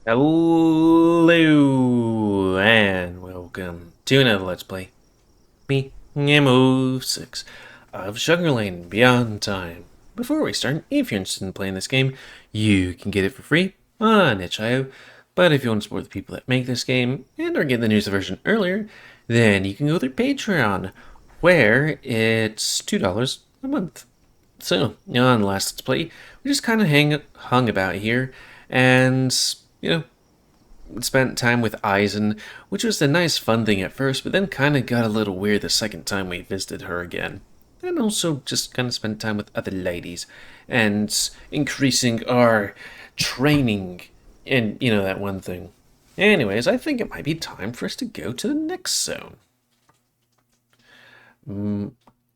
Hello and welcome to another Let's Play. Me, GamerWolfSix of Shuggerlain Beyond Time. Before we start, if you're interested in playing this game, you can get it for free on itch.io. But if you want to support the people that make this game and or get the news version earlier, then you can go through Patreon, where it's $2 a month. So, on the last Let's Play, we just kind of hung about here, and spent time with Eisen, which was a nice fun thing at first, but then kind of got a little weird the second time we visited her again. And also just kind of spent time with other ladies, and increasing our training, and that one thing. Anyways, I think it might be time for us to go to the next zone.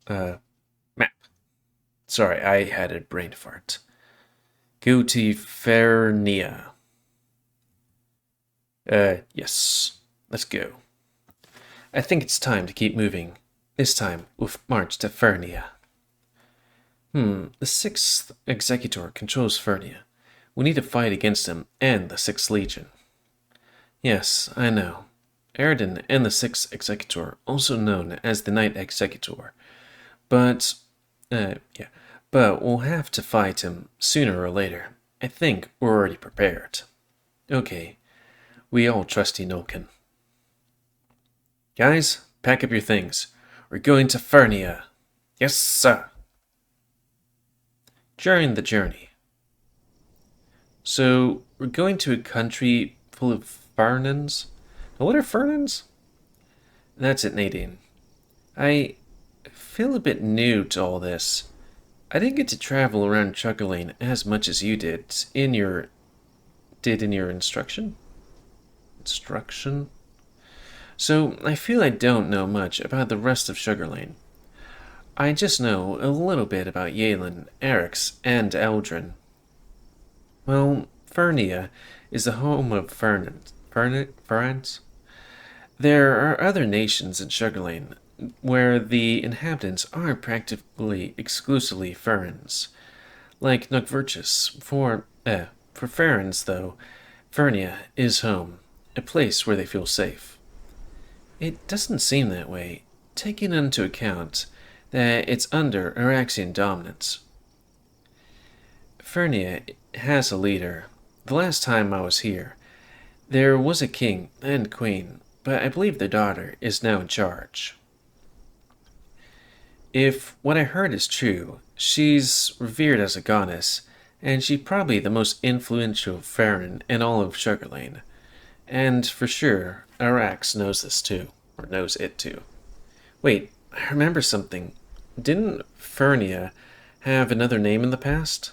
Map. Sorry, I had a brain fart. Go to Fernia. Yes. Let's go. I think it's time to keep moving. This time, we'll march to Fernia. The 6th Executor controls Fernia. We need to fight against him and the 6th Legion. Yes, I know. Aridan and the 6th Executor, also known as the Night Executor. But we'll have to fight him sooner or later. I think we're already prepared. Okay. We all trust you, Nulkan. Guys, pack up your things. We're going to Fernia. Yes, sir. During the journey. So, we're going to a country full of Fernans. Now, what are Fernans? That's it, Nadine. I feel a bit new to all this. I didn't get to travel around Shuggerlain as much as you did in your instruction. So I feel I don't know much about the rest of Shuggerlain. I just know a little bit about Yalen, Erix, and Eldrin. Well, Fernia is the home of Ferns. There are other nations in Shuggerlain where the inhabitants are practically exclusively Ferns. Like Nukverchus, for Ferns, though, Fernia is home. A place where they feel safe. It doesn't seem that way, taking into account that it's under Araxian dominance. Fernia has a leader. The last time I was here, there was a king and queen, but I believe their daughter is now in charge. If what I heard is true, she's revered as a goddess, and she's probably the most influential Farron in all of Shuggerlain. And for sure, Arax knows this too, or knows it too. Wait, I remember something. Didn't Fernia have another name in the past?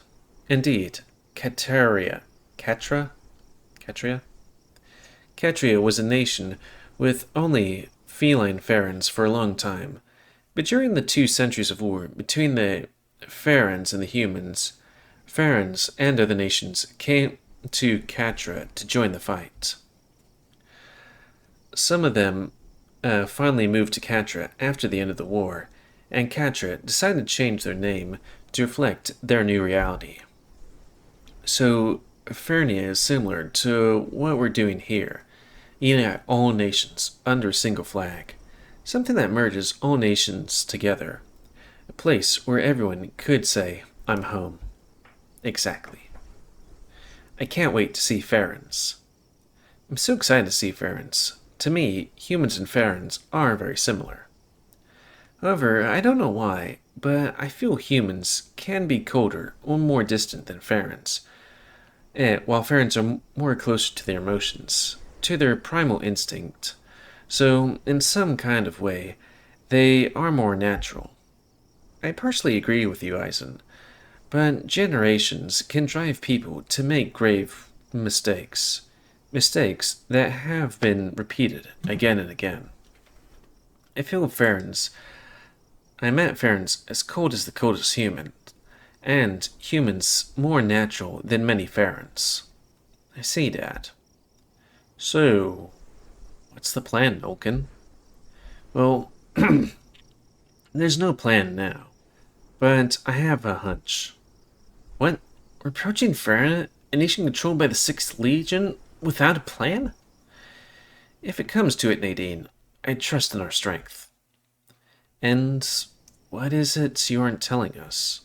Indeed, Catria. Catria was a nation with only feline Ferens for a long time, but during the 2 centuries of war between the Ferens and the humans, Ferens and other nations came to Catra to join the fight. Some of them finally moved to Catra after the end of the war, and Catra decided to change their name to reflect their new reality. So, Fernia is similar to what we're doing here, uniting all nations under a single flag, something that merges all nations together, a place where everyone could say, I'm home. Exactly. I can't wait to see Ferens. I'm so excited to see Ferens. To me, humans and Ferens are very similar. However, I don't know why, but I feel humans can be colder or more distant than Ferens, while Ferens are more closer to their emotions, to their primal instinct. So, in some kind of way, they are more natural. I partially agree with you, Eisen, but generations can drive people to make grave mistakes. Mistakes that have been repeated again and again. I met Ferens as cold as the coldest human, and humans more natural than many Ferens. I see, Dad. So, what's the plan, Nulkan? Well, there's no plan now, but I have a hunch. What? We're approaching Fernia, a nation controlled by the 6th Legion? Without a plan? If it comes to it, Nadine, I trust in our strength. And what is it you aren't telling us?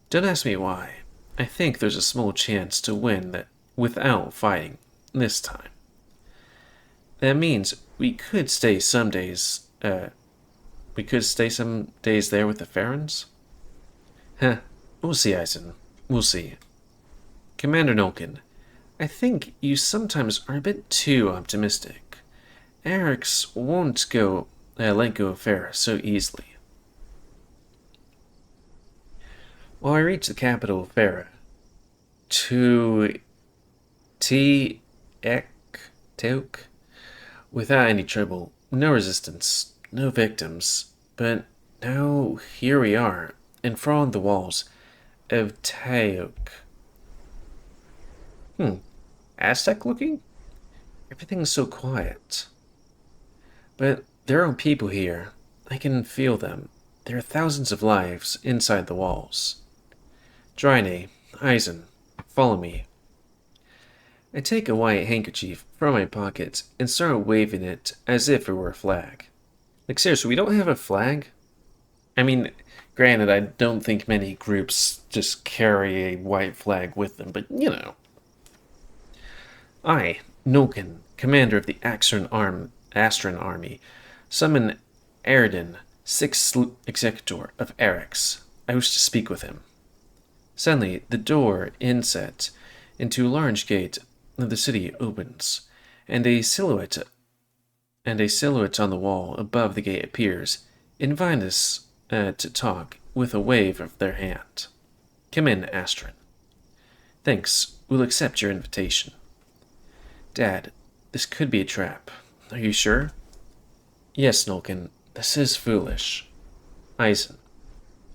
Don't ask me why. I think there's a small chance to win that without fighting this time. That means we could stay some days there with the Farrens? Huh, we'll see, Eisen. We'll see. Commander Nulkan, I think you sometimes are a bit too optimistic. Eric's won't let go of Faeria so easily. Well, I reached the capital of Faeria. Teok, without any trouble, no resistance, no victims, but now here we are, enthralled the walls of Teok. Aztec looking? Everything's so quiet. But there are people here. I can feel them. There are thousands of lives inside the walls. Draine, Eisen, follow me. I take a white handkerchief from my pocket and start waving it as if it were a flag. Like, seriously, we don't have a flag? I mean, granted, I don't think many groups just carry a white flag with them, but you know. I, Nulkan, commander of the Astran army, summon Aridan, 6th executor of Erex. I wish to speak with him. Suddenly, the door inset into a large gate of the city opens, and a silhouette on the wall above the gate appears, inviting us to talk with a wave of their hand. Come in, Astran. Thanks. We'll accept your invitation. Dad, this could be a trap. Are you sure? Yes, Nulkan. This is foolish. Eisen.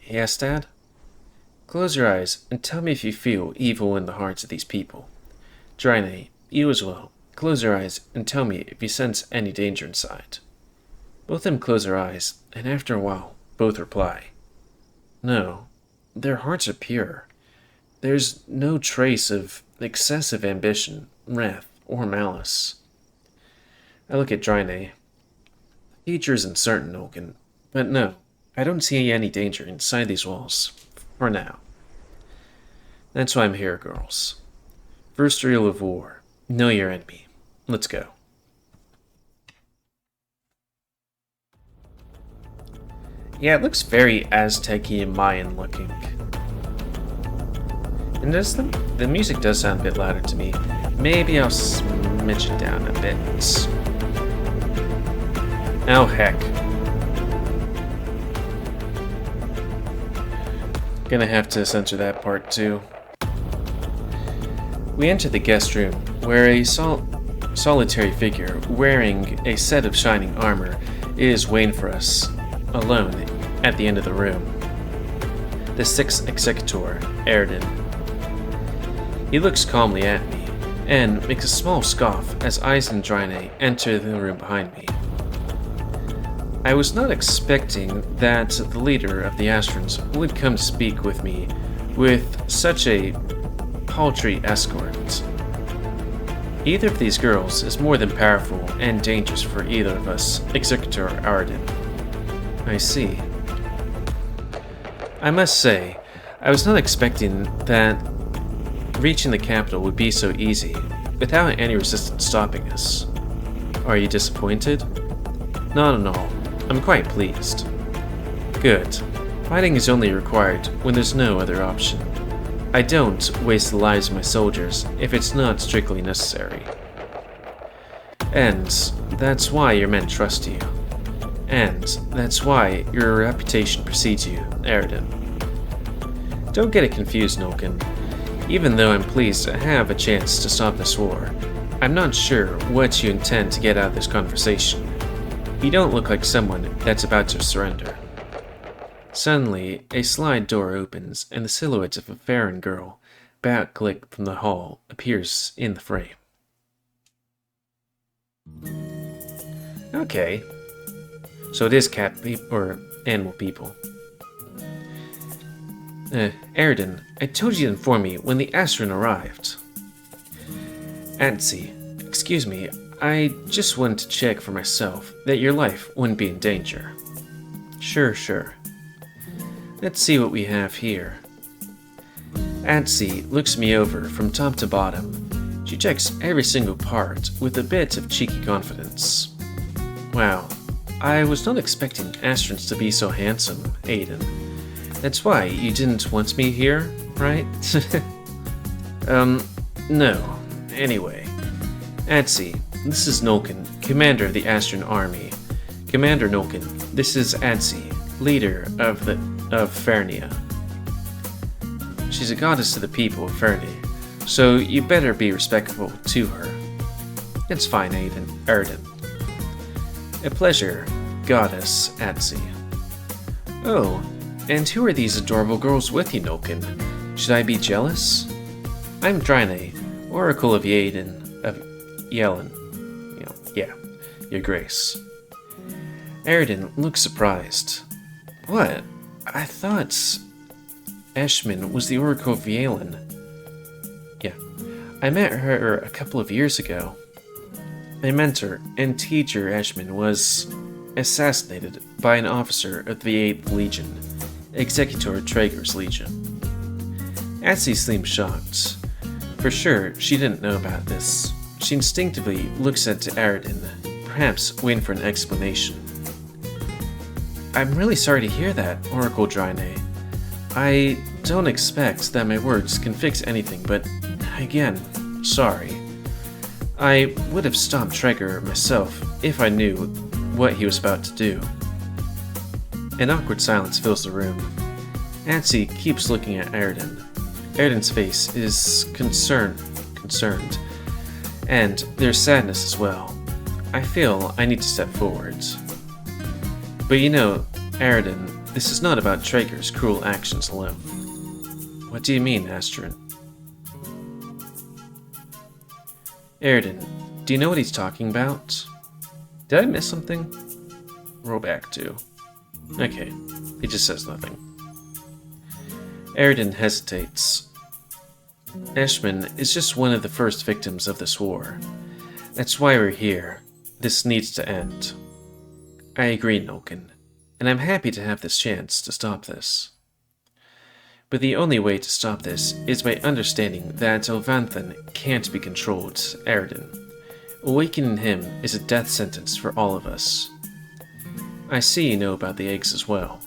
Yes, Dad? Close your eyes and tell me if you feel evil in the hearts of these people. Draine, you as well. Close your eyes and tell me if you sense any danger inside. Both of them close their eyes, and after a while, both reply. No, their hearts are pure. There's no trace of excessive ambition, wrath, or malice. I look at Draine. The future isn't certain, Nulkan, but no, I don't see any danger inside these walls, for now. That's why I'm here, girls. First rule of war, know your enemy. Let's go. Yeah, it looks very Aztec-y and Mayan looking. And the music does sound a bit louder to me. Maybe I'll smidge it down a bit. Oh, heck. Gonna have to censor that part, too. We enter the guest room, where a solitary figure wearing a set of shining armor is waiting for us, alone, at the end of the room. The 6th executor, Aridan. He looks calmly at me, and makes a small scoff as Eisen and Draine enter the room behind me. I was not expecting that the leader of the Astrans would come to speak with me with such a paltry escort. Either of these girls is more than powerful and dangerous for either of us, Executor Aridan. I see. I must say, I was not expecting that reaching the capital would be so easy, without any resistance stopping us. Are you disappointed? Not at all. I'm quite pleased. Good. Fighting is only required when there's no other option. I don't waste the lives of my soldiers if it's not strictly necessary. And that's why your men trust you. And that's why your reputation precedes you, Aridan. Don't get it confused, Nulkan. Even though I'm pleased to have a chance to stop this war, I'm not sure what you intend to get out of this conversation. You don't look like someone that's about to surrender. Suddenly, a slide door opens, and the silhouette of a Farron girl, backlit from the hall, appears in the frame. Okay. So it is cat people, or animal people. Aridan, I told you to inform me when the Astran arrived. Ansy, excuse me, I just wanted to check for myself that your life wouldn't be in danger. Sure. Let's see what we have here. Ansy looks me over from top to bottom. She checks every single part with a bit of cheeky confidence. Wow, I was not expecting Astrans to be so handsome, Aiden. That's why you didn't want me here, right? No. Anyway. Ansy, this is Nulkan, commander of the Astran army. Commander Nulkan, this is Ansy, leader of Fernia. She's a goddess to the people of Fernia, so you better be respectful to her. It's fine, Aridan. A pleasure, goddess Ansy. Oh, and who are these adorable girls with you, Nulkan? Should I be jealous? I'm Drascys, Oracle of Yelen. Yeah, your grace. Aridan looks surprised. What? I thought Ashman was the Oracle of Yelen. Yeah, I met her a couple of years ago. My mentor and teacher Ashman was assassinated by an officer of the 8th Legion, Executor Traeger's Legion. Ansy seemed shocked. For sure, she didn't know about this. She instinctively looks at Aridan, perhaps waiting for an explanation. I'm really sorry to hear that, Oracle Drascys. I don't expect that my words can fix anything, but again, sorry. I would have stopped Traeger myself if I knew what he was about to do. An awkward silence fills the room. Ansy keeps looking at Aridan. Aridan's face is concerned, and there's sadness as well. I feel I need to step forward. But you know, Aridan, this is not about Traeger's cruel actions alone. What do you mean, Astran? Aridan, do you know what he's talking about? Did I miss something? Roll back to. Okay, he just says nothing. Aridan hesitates. Ashman is just one of the first victims of this war. That's why we're here. This needs to end. I agree, Nulkan, and I'm happy to have this chance to stop this. But the only way to stop this is by understanding that Elvanthan can't be controlled, Aridan. Awakening him is a death sentence for all of us. I see you know about the eggs as well.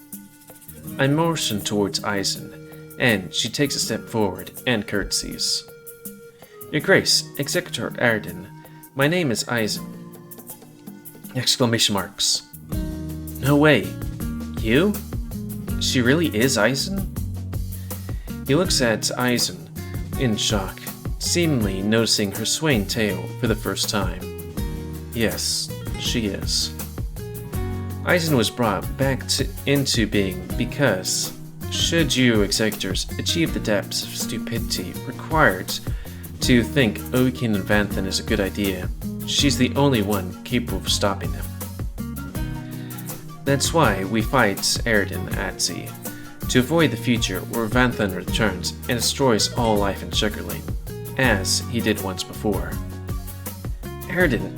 I motion towards Eisen, and she takes a step forward and curtsies. Your Grace, Executor Aridan, my name is Eisen. Exclamation marks. No way. You? She really is Eisen? He looks at Eisen in shock, seemingly noticing her swaying tail for the first time. Yes, she is. Eisen was brought back into being because, should you executors achieve the depths of stupidity required to think awakening Vanthan is a good idea, she's the only one capable of stopping him. That's why we fight Aridan at sea, to avoid the future where Vanthan returns and destroys all life in Shuggerlain, as he did once before. Aridan,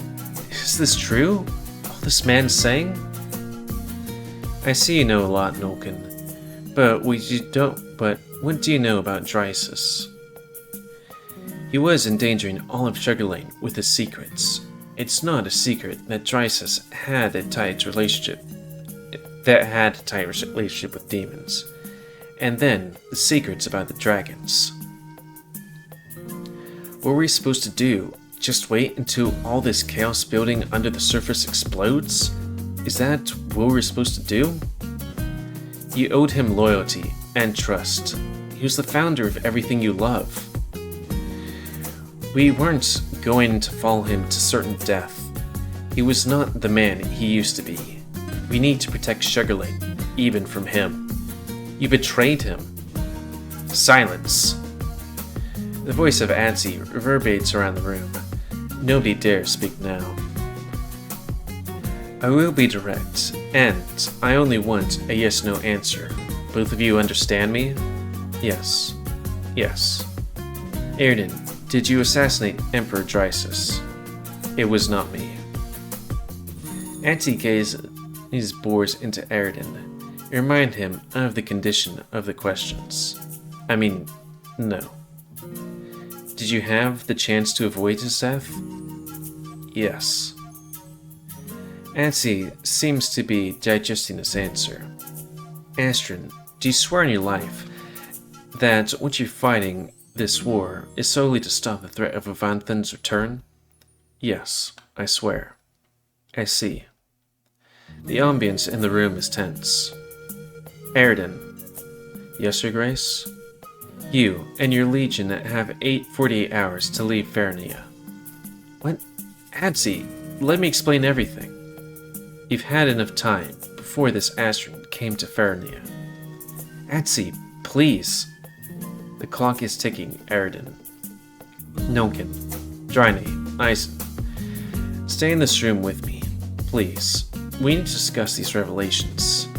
is this true? All this man's saying? I see you know a lot, Nulkan, but what do you know about Drascys? He was endangering all of Shuggerlain with his secrets. It's not a secret that Drascys had a tight relationship with demons. And then, the secrets about the dragons. What were we supposed to do? Just wait until all this chaos building under the surface explodes? Is that what we're supposed to do? You owed him loyalty and trust. He was the founder of everything you love. We weren't going to follow him to certain death. He was not the man he used to be. We need to protect Shuggerlain, even from him. You betrayed him. Silence. The voice of Ansy reverberates around the room. Nobody dares speak now. I will be direct, and I only want a yes-no answer. Both of you understand me? Yes. Yes. Aridan, Did you assassinate Emperor Drascys? It was not me. Ansy gazes bores into Aridan. Remind him of the condition of the questions. I mean, no. Did you have the chance to avoid his death? Yes. Ansy seems to be digesting this answer. Astrid, do you swear on your life that what you're fighting this war is solely to stop the threat of Avanthan's return? Yes, I swear. I see. The ambience in the room is tense. Aridan. Yes, Your Grace? You and your legion have 48 hours to leave Fernia. What? Ansy, let me explain everything. You've had enough time before this Astrid came to Fernia. Ansy, please. The clock is ticking, Aridan. Nulkan, Drascys, Isen. Stay in this room with me, please. We need to discuss these revelations.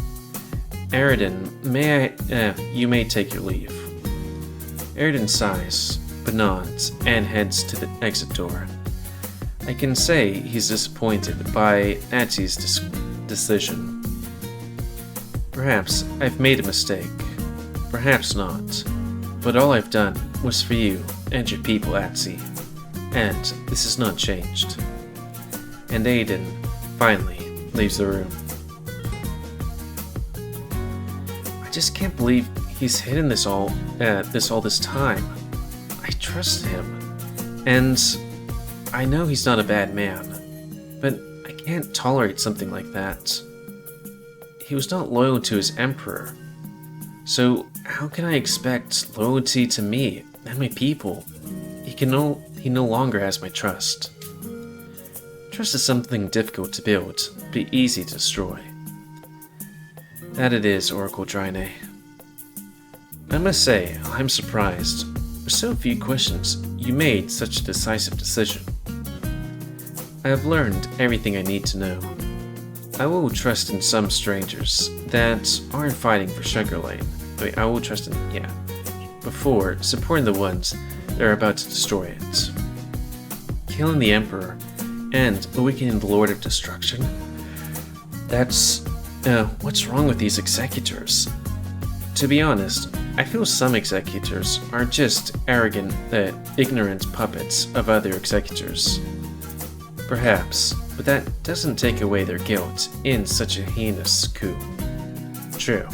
Aridan, you may take your leave. Aridan sighs, but nods, and heads to the exit door. I can say he's disappointed by Ansy's decision. Perhaps I've made a mistake. Perhaps not. But all I've done was for you and your people, Ansy. And this has not changed. And Aridan finally leaves the room. I just can't believe he's hidden this all this time. I trust him. And I know he's not a bad man, but I can't tolerate something like that. He was not loyal to his emperor. So how can I expect loyalty to me and my people? He no longer has my trust. Trust is something difficult to build, but easy to destroy. That it is, Oracle Drascys. I must say, I'm surprised. For so few questions, you made such a decisive decision. I have learned everything I need to know. I will trust in some strangers that aren't fighting for Shuggerlain. I will trust in, before supporting the ones that are about to destroy it. Killing the Emperor and awakening the Lord of Destruction? That's, what's wrong with these executors? To be honest, I feel some executors are just arrogant, ignorant puppets of other executors. Perhaps, but that doesn't take away their guilt in such a heinous coup. True.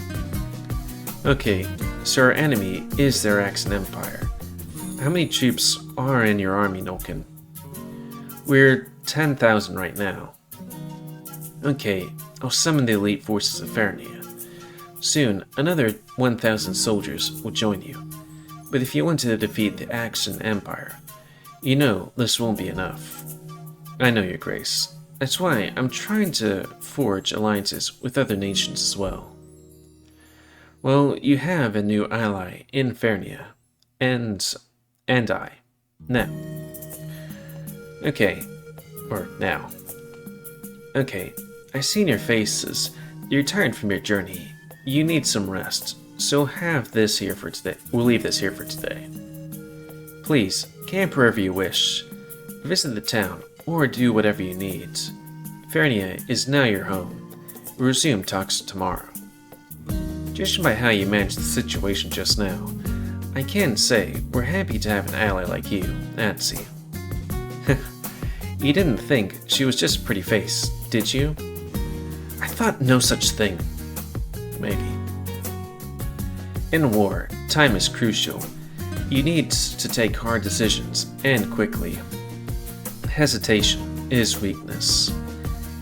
Okay, so our enemy is the Araxan Empire. How many troops are in your army, Nulkan? We're 10,000 right now. Okay, I'll summon the elite forces of Fernia. Soon, another 1,000 soldiers will join you. But if you want to defeat the Araxan Empire, you know this won't be enough. I know, Your Grace. That's why I'm trying to forge alliances with other nations as well. Well, you have a new ally in Fernia, and I. Now. Okay. Or now. Okay, I've seen your faces. You're tired from your journey. You need some rest, so have this here for today. We'll leave this here for today. Please, camp wherever you wish. Visit the town, or do whatever you need. Fernia is now your home. We'll resume talks tomorrow. Judging by how you managed the situation just now, I can say we're happy to have an ally like you, Ansy. You didn't think she was just a pretty face, did you? I thought no such thing. Maybe. In war, time is crucial. You need to take hard decisions, and quickly. Hesitation is weakness.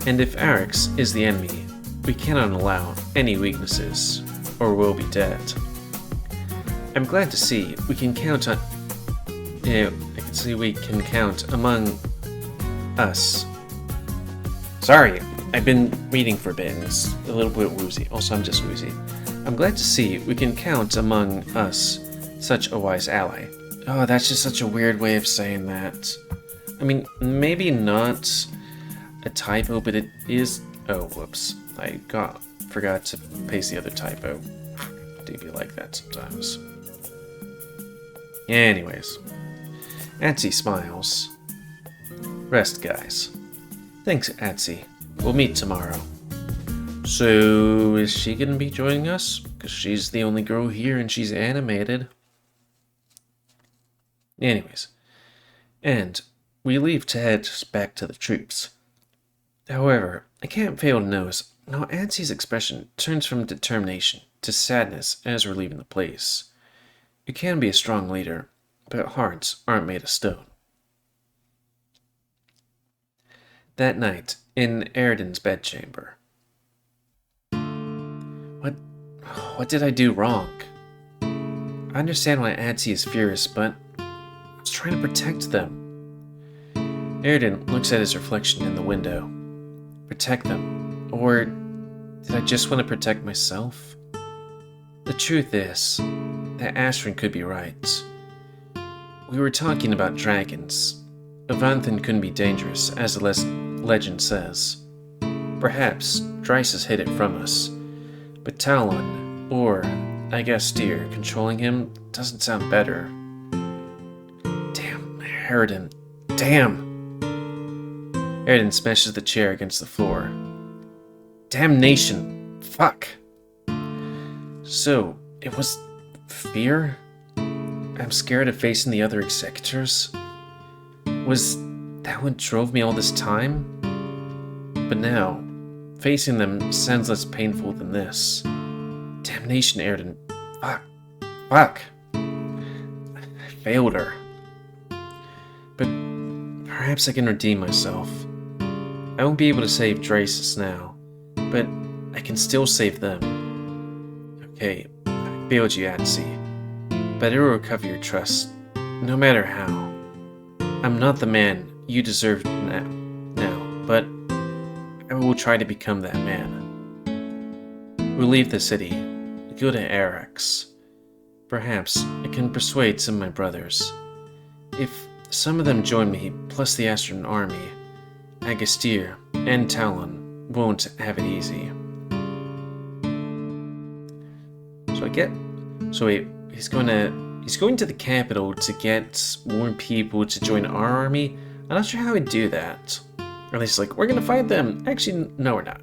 And if Arax is the enemy, we cannot allow any weaknesses, or we'll be dead. I'm glad to see we can count on... I can see we can count among us. Sorry, I've been reading for a bit and it's a little bit woozy. Also, I'm just woozy. I'm glad to see we can count among us such a wise ally. Oh, that's just such a weird way of saying that. I mean, maybe not a typo, but it is... Oh, whoops. I forgot to paste the other typo. Do be like that sometimes. Anyways. Ansy smiles. Rest, guys. Thanks, Ansy. We'll meet tomorrow. So, is she gonna be joining us? Because she's the only girl here and she's animated. Anyways, and we leave to head back to the troops. However, I can't fail to notice how Ansy's expression turns from determination to sadness as we're leaving the place. You can be a strong leader, but hearts aren't made of stone. That night, in Aridan's bedchamber. What did I do wrong? I understand why Ansy is furious, but I was trying to protect them. Aridan looks at his reflection in the window. Protect them? Or did I just want to protect myself? The truth is that Ashrin could be right. We were talking about dragons. Avanthan couldn't be dangerous, as the legend says. Perhaps Drascys hid it from us, but Talon, or I guess Deer, controlling him doesn't sound better. Damn, Aridan. Damn! Aridan smashes the chair against the floor. Damnation! Fuck! So, it was fear? I'm scared of facing the other executors? Was that what drove me all this time? But now, facing them sounds less painful than this. Damnation, Aridan. Fuck. I failed her. But perhaps I can redeem myself. I won't be able to save Drascys now, but I can still save them. Okay, I failed you, Ansy, but I will recover your trust, no matter how. I'm not the man you deserve now, but I will try to become that man. We'll leave the city, go to Arax. Perhaps I can persuade some of my brothers. If some of them join me, plus the Astron army, Agastir and Talon won't have it easy. He's going to the capital to get more people to join our army. I'm not sure how he'd do that. Or at least we're gonna fight them. Actually, no, we're not.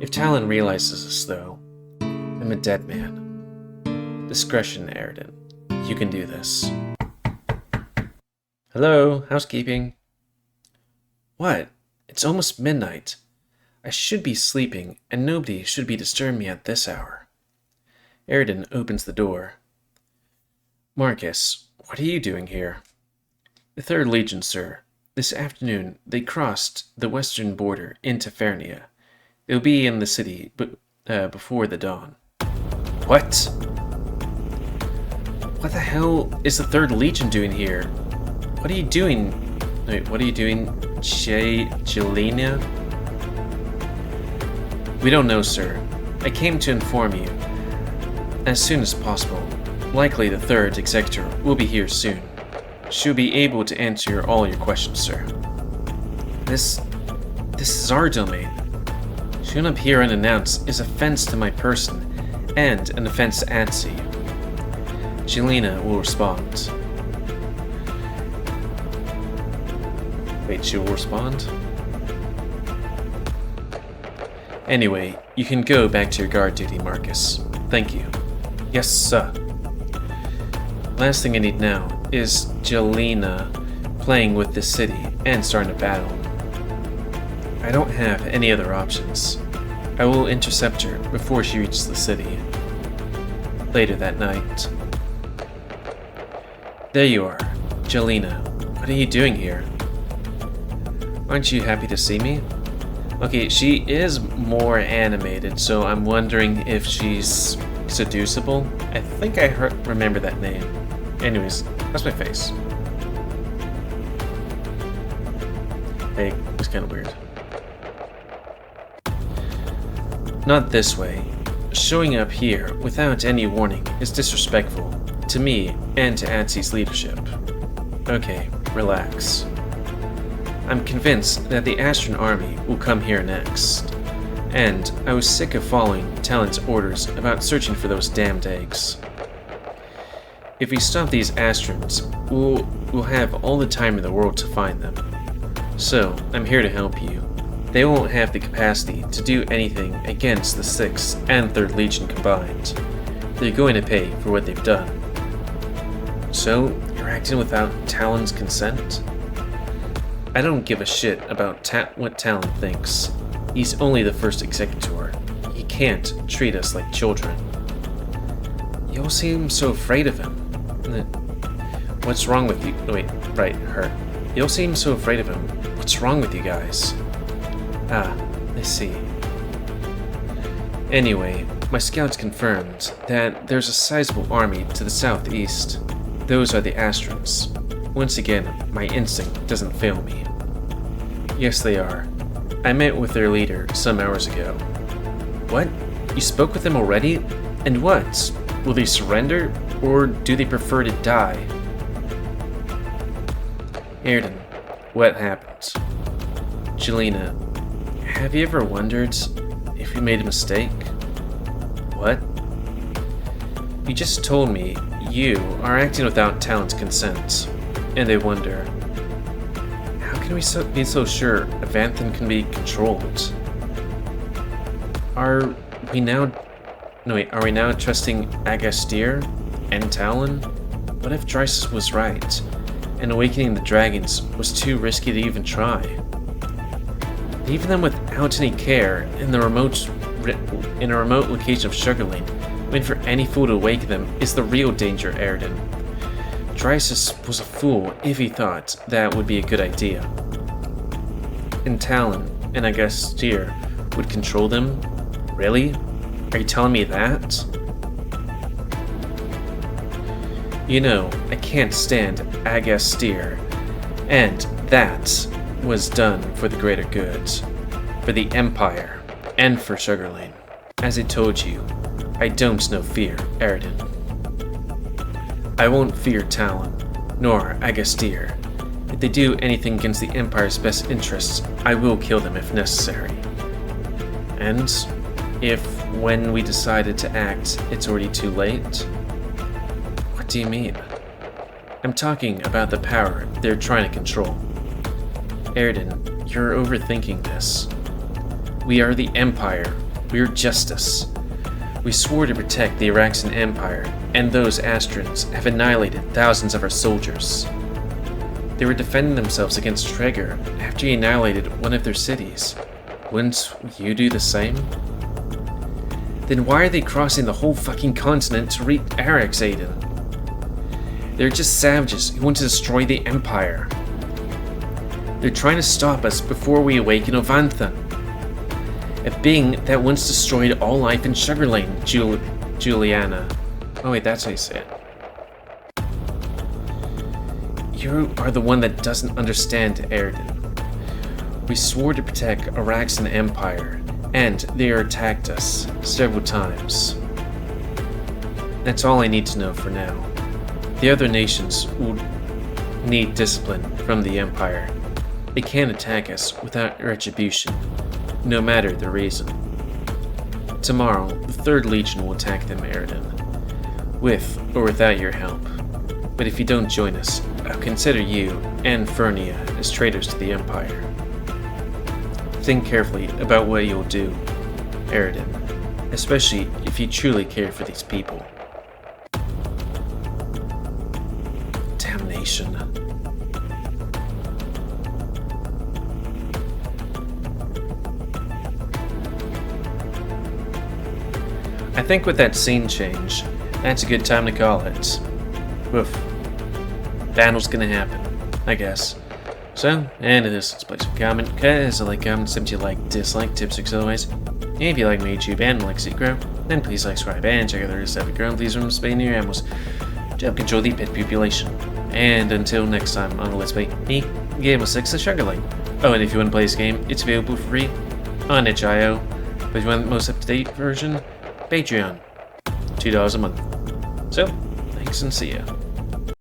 If Talon realizes this, though, I'm a dead man. Discretion, Aridan. You can do this. Hello, housekeeping. What? It's almost midnight. I should be sleeping, and nobody should be disturbing me at this hour. Aridan opens the door. Marcus, what are you doing here? The 3rd Legion, sir. This afternoon, they crossed the western border into Fernia. They'll be in the city before the dawn. What? What the hell is the 3rd Legion doing here? What are you doing? Wait, what are you doing, Jelina? We don't know, sir. I came to inform you. As soon as possible. Likely the 3rd Executor will be here soon. She'll be able to answer all your questions, sir. This is our domain. Showing up here unannounced is offense to my person, and an offense to Ansy. Jelina will respond. Wait, she will respond? Anyway, you can go back to your guard duty, Marcus. Thank you. Yes, sir. Last thing I need now is Jelina playing with this city and starting a battle. I don't have any other options. I will intercept her before she reaches the city. Later that night. There you are, Jelina. What are you doing here? Aren't you happy to see me? Okay, she is more animated, so I'm wondering if she's seducible. I think I remember that name. Anyways, that's my face. Hey, it's kind of weird. Not this way. Showing up here without any warning is disrespectful to me and to Ansy's leadership. Okay, relax. I'm convinced that the Astron army will come here next, and I was sick of following Talon's orders about searching for those damned eggs. if we stop these Astrans, we'll have all the time in the world to find them. So, I'm here to help you. They won't have the capacity to do anything against the 6th and 3rd Legion combined. They're going to pay for what they've done. So, you're acting without Talon's consent? I don't give a shit about what Talon thinks. He's only the first executor. He can't treat us like children. You all seem so afraid of him. What's wrong with you? Wait, right, her. You all seem so afraid of him. What's wrong with you guys? Ah, I see. Anyway, my scouts confirmed that there's a sizable army to the southeast. Those are the Astrans. Once again, my instinct doesn't fail me. Yes, they are. I met with their leader some hours ago. What? You spoke with them already? And what? Will they surrender, or do they prefer to die? Aridan, what happened? Jelina, have you ever wondered if we made a mistake? What? You just told me you are acting without Talon's consent, and I wonder, how can we be so sure Avanthan can be controlled? Are we now trusting Ashtera and Talon? What if Drascys was right, and awakening the dragons was too risky to even try? Leaving them without any care in a remote location of Shuggerlain, waiting for any fool to awaken them, is the real danger, Aridan. Drascys was a fool if he thought that would be a good idea. And Talon and Ashtera would control them? Really? Are you telling me that? You know, I can't stand Ashtera, and that was done for the greater good, for the Empire, and for Shuggerlain. As I told you, I don't know fear, Aridan. I won't fear Talon, nor Ashtera. If they do anything against the Empire's best interests, I will kill them if necessary. And if, when we decided to act, it's already too late? What do you mean? I'm talking about the power they're trying to control. Aridan, you're overthinking this. We are the Empire. We're justice. We swore to protect the Araxan Empire, and those Astrans have annihilated thousands of our soldiers. They were defending themselves against Traeger after he annihilated one of their cities. Wouldn't you do the same? Then why are they crossing the whole fucking continent to reach Aridan? They're just savages who want to destroy the Empire. They're trying to stop us before we awaken Avanthan, a being that once destroyed all life in Shuggerlain, Juliana. Oh wait, that's how you say it. You are the one that doesn't understand, Aridan. We swore to protect Araxan Empire, and they attacked us several times. That's all I need to know for now. The other nations will need discipline from the Empire. They can't attack us without retribution, no matter the reason. Tomorrow, the 3rd Legion will attack them, Aridan, with or without your help. But if you don't join us, I'll consider you and Fernia as traitors to the Empire. Think carefully about what you'll do, Aridan, especially if you truly care for these people. Damnation. I think with that scene change, that's a good time to call it. Woof. Battle's gonna happen, I guess. So, and in this, let's place a comment, cause I like comments, if you like, dislike, tips, or otherwise. And if you like my YouTube and like to grow, then please like, subscribe, and check out the rest of the ground. Please remember to spay your animals to help control the pet population. And until next time on the Let's Play, me, GamerWolfSix, the Shuggerlain. Oh, and if you want to play this game, it's available for free on itch.io. But if you want the most up-to-date version, Patreon, $2 a month. So, thanks and see ya.